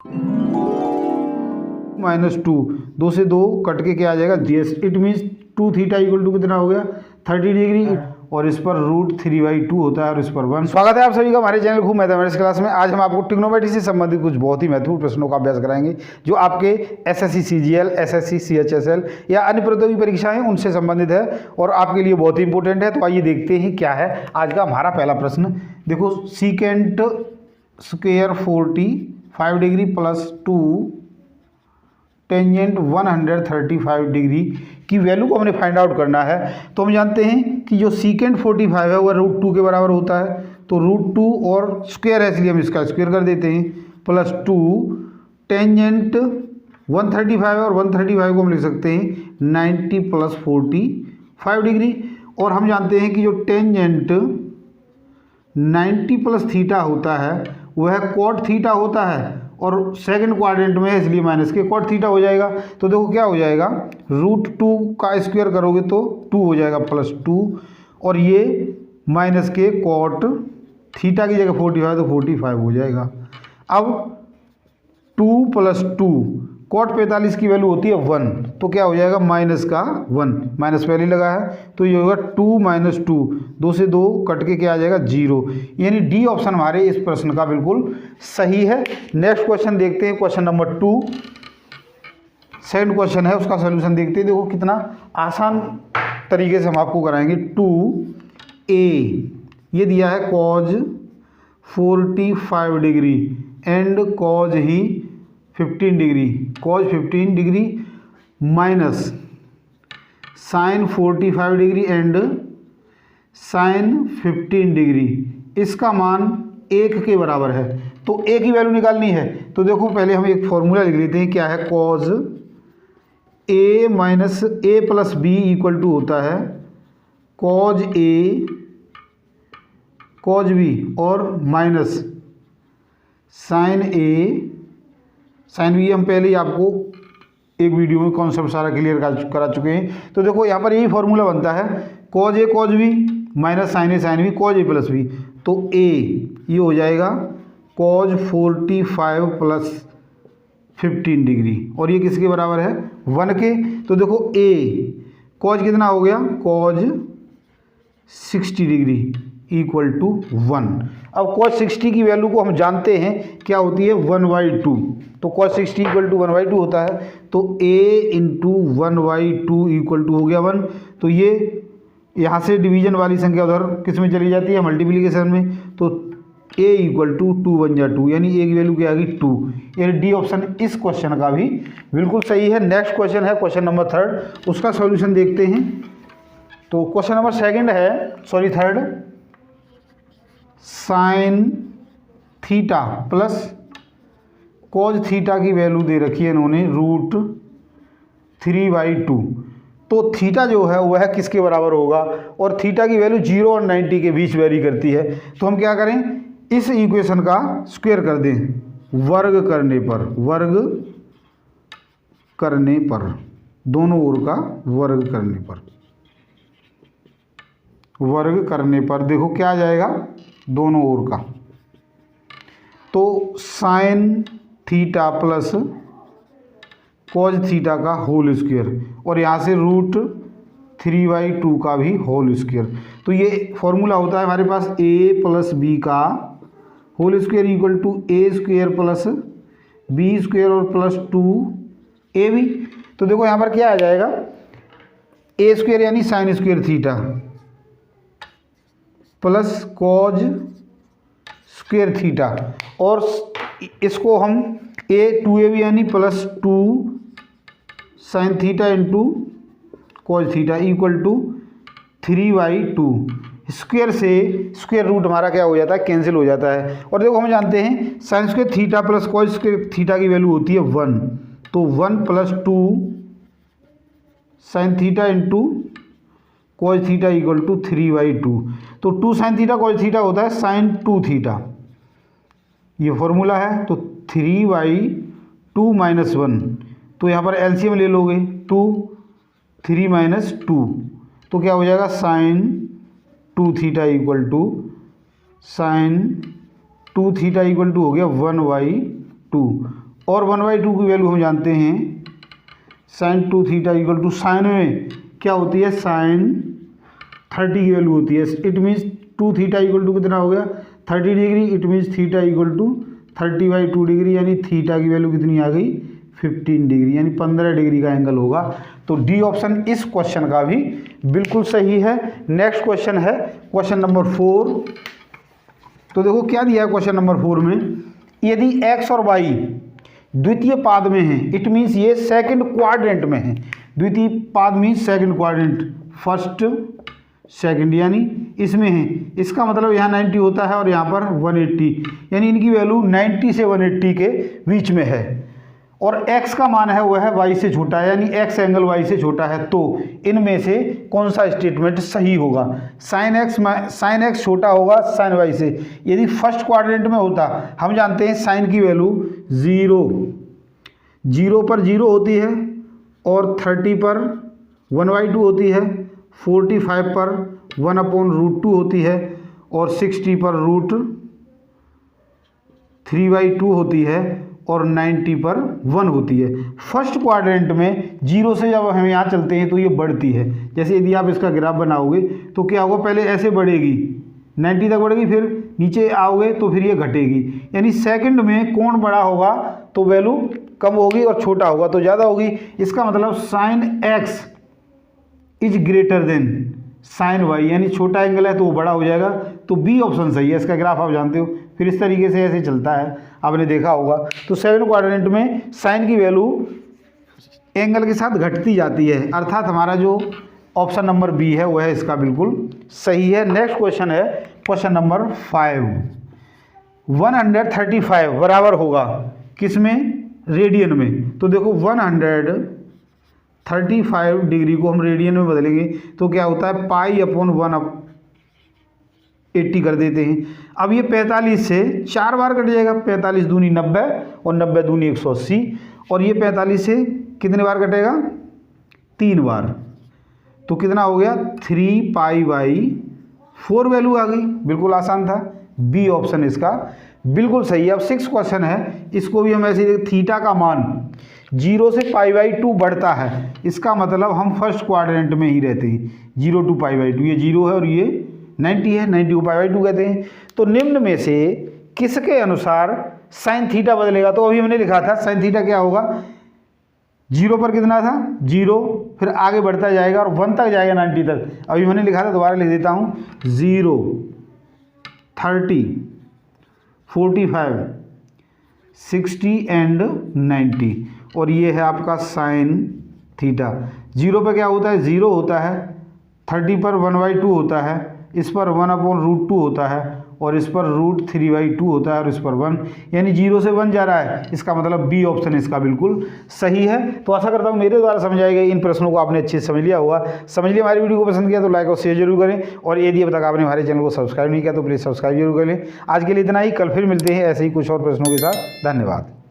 -2, 2 से 2 कट के क्या आ जाएगा जीएस। It means 2 theta equal to कितना हो गया 30 डिग्री, और इस पर √3/2 होता है और इस पर 1। स्वागत है आप सभी का हमारे चैनल खूब मैथमेटिक्स क्लास में। आज हम आपको ट्रिग्नोमेट्री से संबंधित कुछ बहुत ही महत्वपूर्ण प्रश्नों का अभ्यास कराएंगे जो आपके एसएससी सीजीएल, एसएससी सीएचएसएल या अन्य प्रतियोगी परीक्षाएं उनसे संबंधित है और आपके लिए बहुत ही इंपॉर्टेंट है। तो आइए देखते हैं क्या है आज का हमारा पहला प्रश्न। देखो, secant square 45 degree plus 2 tangent 135 degree की वैल्यू को हमने फाइंड आउट करना है। तो हम जानते हैं कि जो सीकेंट 45 है वह √2 के बराबर होता है, तो √2 और स्क्वायर है इसलिए हम इसका स्क्वायर कर देते हैं, प्लस 2 टेंजेंट 135 है और 135 को हम लिख सकते हैं 90 प्लस 45 डिग्री। और हम जानते हैं कि जो टेंजेंट 90 प्लस थीटा होता है वह कॉट थीटा होता है और सेकंड क्वाड्रेंट में है इसलिए माइनस के कॉट थीटा हो जाएगा। तो देखो क्या हो जाएगा, √2 का स्क्वायर करोगे तो 2 हो जाएगा प्लस 2, और ये माइनस के कॉट थीटा की जगह 45 तो 45 हो जाएगा। अब 2 प्लस 2 कॉट 45 की वैल्यू होती है 1, तो क्या हो जाएगा माइनस का 1, माइनस पहले लगा है तो ये होगा 2 - 2, 2 से 2 कट के क्या आ जाएगा 0, यानी डी ऑप्शन हमारे इस प्रश्न का बिल्कुल सही है। नेक्स्ट क्वेश्चन देखते हैं, क्वेश्चन नंबर 2 सेकंड क्वेश्चन है, उसका सोल्यूशन देखते हैं। देखो कितना आसान तरीके से हम आपको कराएंगे। 2a ये दिया है cos 45 degree and cos he 15 degree, cos 15 degree minus sin 45 degree and sin 15 degree, इसका मान 1 के बराबर है। तो a की वैल्यू निकालनी है। तो देखो पहले हम एक फॉर्मूला लिख लेते हैं, क्या है cos a minus a plus b equal to होता है cos a cos b और minus sin a sin b। हम पहले ही आपको एक वीडियो में कॉन्सेप्ट सारा क्लियर करा चुके हैं। तो देखो यहाँ पर यही फॉर्मूला बनता है cos a cos b minus sin a sin b cos a plus b, तो a ये हो जाएगा cos 45 प्लस 15 डिग्री और ये किसके बराबर है 1 के। तो देखो a cos कितना हो गया cos 60 डिग्री इक्वल टू 1। अब cos 60 की वैल्यू को हम जानते हैं क्या होती है 1/2, तो cos 60 इक्वल टू 1/2 होता है। तो a इंटू 1/2 इक्वल टू हो गया 1। तो ये यहाँ से डिवीजन वाली संख्या उधर किस में चली जाती है मल्टीप्लिकेशन में, तो a इक्वल टू 2 बन जा 2, यानी a की वैल्यू क्या आ गई 2, यानी डी ऑप्शन इस क्वेश्चन का भी बिल्कुल सही है। नेक्स्ट क्वेश्चन है क्वेश्चन नंबर 3, उसका सॉल्यूशन देखते हैं। तो question number third sine theta plus cos theta की वैल्यू दे रखी है इन्होंने √3/2। तो थीटा जो है वह किसके बराबर होगा, और थीटा की वैल्यू 0 और 90 के बीच वेरी करती है। तो हम क्या करें, इस इक्वेशन का स्क्वायर कर दें वर्ग करने पर दोनों ओर का वर्ग करने पर देखो क्या आ जाएगा दोनों ओर का, तो sine theta plus cos theta का होल स्क्वायर और यहाँ से √3/2 का भी होल स्क्वायर। तो ये फॉर्मूला होता है हमारे पास a प्लस बी का whole square equal to a square plus b square और प्लस 2ab। तो देखो यहाँ पर क्या आ जाएगा a स्क्वायर यानी sine square theta plus cos square theta, और इसको हम 2ab यानी plus 2 sine theta into cos theta equal to 3/2। Square से स्क्वायर रूट हमारा क्या हो जाता है कैंसिल हो जाता है। और देखो हम जानते हैं sine square theta plus cos square theta की वैल्यू होती है 1, तो 1 plus 2 sine theta into cos theta equal to 3/2। तो 2 साइन थीटा कॉज थीटा होता है साइन 2 थीटा, ये फॉर्मूला है। तो 3/2 माइनस 1, तो यहाँ पर एलसीएम ले लोगे 2 3 माइनस 2, तो क्या हो जाएगा sine 2 theta equal to sine 2 theta equal to हो गया 1/2, और 1/2 की वैल्यू हम जानते हैं sine 2 theta equal to sine में क्या होती है, साइन 30 की वैल्यू होती है। It means 2 theta equal to कितना हो गया 30 degree. It means theta equal to 30/2 degree, यानी थीटा की वैल्यू कितनी आ गई 15 डिग्री, यानी 15 डिग्री का एंगल होगा। तो डी ऑप्शन इस क्वेश्चन का भी बिल्कुल सही है। नेक्स्ट क्वेश्चन है क्वेश्चन नंबर 4। तो देखो क्या दिया है क्वेश्चन नंबर 4 में, यदि x और y द्वितीय पाद में है, इट मीन्स ये सेकंड क्वाड्रेंट में है। द्वितीय पाद means second quadrant, first second, यानी इसमें है। इसका मतलब यहाँ 90 होता है और यहाँ पर 180, यानी इनकी वैल्यू 90 से 180 के बीच में है। और x का मान है वह है y से छोटा है, यानी x एंगल y से छोटा है। तो इनमें से कौन सा स्टेटमेंट सही होगा, साइन x छोटा होगा साइन y से। यदि फर्स्ट क्वाड्रेंट में होता, हम जानते हैं साइन की वैल्यू 0 पर 0 होती है, और 30 पर 1/2 होती है, 45 पर 1/√2 होती है, और 60 पर √3/2 होती है, और 90 पर 1 होती है। फर्स्ट क्वाड्रेंट में 0 से जब हम यहाँ चलते हैं तो ये बढ़ती है। जैसे यदि आप इसका ग्राफ बनाओगे तो क्या होगा, पहले ऐसे बढ़ेगी 90 तक बढ़ेगी, फिर नीचे आओगे तो फिर ये घटेगी। यानी सेकंड में कौन बड़ा होगा तो वैल्यू कम होगी और छोटा होगा तो ज़्यादा होगी। इसका मतलब sine x is greater than sine y, यानी छोटा एंगल है तो वो बड़ा हो जाएगा। तो बी ऑप्शन सही है। इसका ग्राफ आप जानते हो, फिर इस तरीके से ऐसे चलता है, आपने देखा होगा। तो सेकंड क्वाड्रेंट में साइन की वैल्यू एंगल के साथ घटती जाती है, अर्थात हमारा जो ऑप्शन नंबर बी है वह इसका बिल्कुल सही है। नेक्स्ट क्वेश्चन है क्वेश्चन नंबर 5। 135 बराबर होगा किसमें, रेडियन में। तो देखो 135 डिग्री को हम रेडियन में बदलेंगे तो क्या होता है, π/180 कर देते हैं। अब ये 45 से 4 बार कट जाएगा, 45 दूनी 90 और 90 दूनी 180, और ये 45 से कितने बार कटेगा, 3 बार। तो कितना हो गया 3π/4 वैल्यू आ गई। बिल्कुल आसान था, बी ऑप्शन इसका बिल्कुल सही है। अब 6 क्वेश्चन है, इसको भी हम ऐसे, थीटा का मान 0 से π/2 बढ़ता है। इसका मतलब हम फर्स्ट क्वाड्रेंट में ही रहते हैं। 0 to π/2, ये 0 है और ये 90 है, 90 को π/2 कहते हैं। तो निम्न में से किसके अनुसार साइन थीटा बदलेगा। तो अभी हमने लिखा था साइन थीटा क्या होगा, 0 पर कितना था 0, फिर आगे बढ़ता जाएगा और 1 तक जाएगा 90 तक। अभी मैंने लिखा था, दोबारा लिख देता हूँ, 0, 30, 45, 60 एंड 90, और ये है आपका साइन थीटा। 0 पर क्या होता है, 0 होता है, 30 पर 1/2 होता है, इस पर 1/√2 होता है, और इस पर √3/2 होता है, और इस पर 1, यानी 0 से 1 जा रहा है। इसका मतलब बी ऑप्शन इसका बिल्कुल सही है। तो आशा करता हूँ मेरे द्वारा समझाए गए इन प्रश्नों को आपने अच्छे से समझ लिया होगा। समझ लिया, हमारी वीडियो को पसंद किया तो लाइक और शेयर जरूर करें, और यदि अब तक आपने हमारे चैनल को सब्सक्राइब नहीं किया तो प्लीज़ सब्सक्राइब जरूर कर लें। आज के लिए इतना ही, कल फिर मिलते हैं ऐसे ही कुछ और प्रश्नों के साथ। धन्यवाद।